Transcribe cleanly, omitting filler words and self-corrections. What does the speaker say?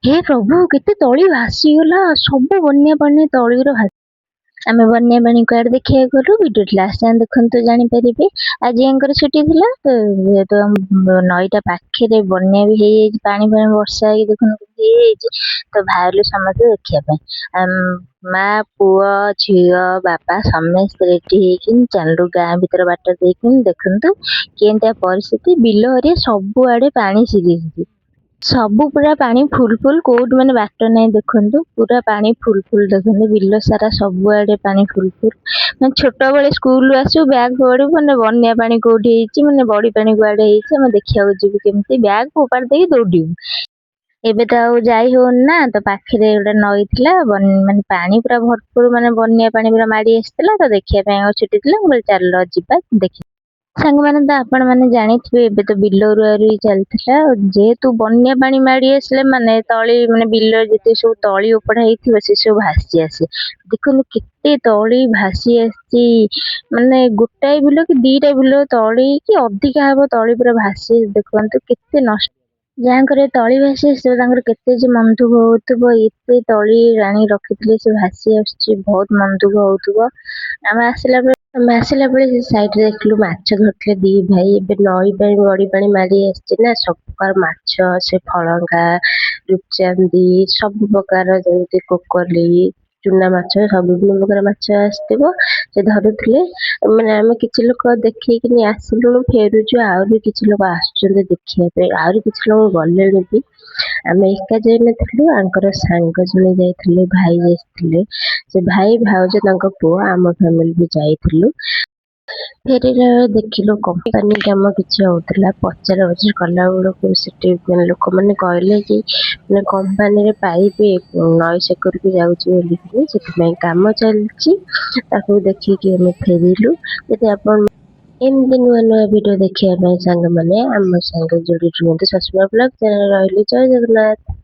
हे प्रभु केते तली भासीगला सब बन्या पानी तलीर भासी आमे बन्या पानी कुआडे देखिया गलु वीडियो लास्ट टाइम देखंतु जानि परिबे आज यांकर छुट्टी थिला तो नईटा पाखे बन्या भी हे पानी पानी वर्षा हे देखन हे तो भाइलु समझ देखिया पे माँ पुआ झियो बापा समस्त रेडी हेकिन चालू गाँ भीतर बाट देकिन देखंतु केनता परिस्थिति बिलो हरिया सब आडे पानी सिरी सबु पूरा पानी फुल फुल कोट मैंने बाट नहीं देखु पूरा पानी फुल फुल देखते बिल सारा सब आड़े पानी फुल फुल मैं छोट बड़े स्कूल आसु बैग फोड़ू मैंने बन्या पानी कौटी मैंने बड़ी पानी कुआडे देखा जीव केमती बैग फोपाड़ दे दौड़ू एबे तो आउ जाई हो ना तो पाखे गोटे नई थिला माने पानी पूरा भरपूर माने बन्या पानी पूरा माड़ी आसला तो देखिया छुट्टी थिला चल जीवा देखिए सांग माने तो आपण माने जानिथिबे एबे तो बिलो रुआरुई चलथिला जेहेतु बन्या पानी माड़ी आसले माने तळी माने बिलो जेते सब तळी उपड़ा हेथिबो से सब भासी आसे देखनु केते तळी भासी आसी माने गोटाए बिलो कि दीटा बिलो तळी कि अधिका हबो तळी पूरा भासी देखंतु केते नष्ट जाकर तळी भासी आसे तांकर केते जे मन दुख होउतबो एते तळी राणी रखिथिले से भासी आसी बहुत मन दुख होउतबो आमे आसला बेले से साइड रे देखलु माछ धरथिले दी भाई एबे नई पानी बड़ी पानी मारी आसी ना सब प्रकार माछ से फळंगा रुपचांदी सब प्रकार जेमति कोकली चुना माछ सब प्रकार माछ आसथिबो से धरुथिले माने आमे किछि लोक देखिकिनी आसिलु फेरुजु आउरी किछि लोक आसुचंदे देखिया पे आउरी किछि लोक गलेनि भी आमे एका जाई नथिलु आंकर सांग जने जाइथिले भाई जाइथिले से भाई भाउज तांको पुओ आम फैमिली भी जाइथिलु फेरिला देखिलु कंपनी काम किछि होतला पचार बजे कला बेलको सेठी लोक माने कहले कि माने कंपनी रे पाइप नई सेकर के जाउची बोली सेठी काम चलची ताकू देखि कि हम फेरिलु जदि आपण एमती नुआ नुआ वीडियो देखिया सांग माने आम संग जोड़ी रुहतु ससुरा ब्लॉग चैनल रहली जय जगन्नाथ।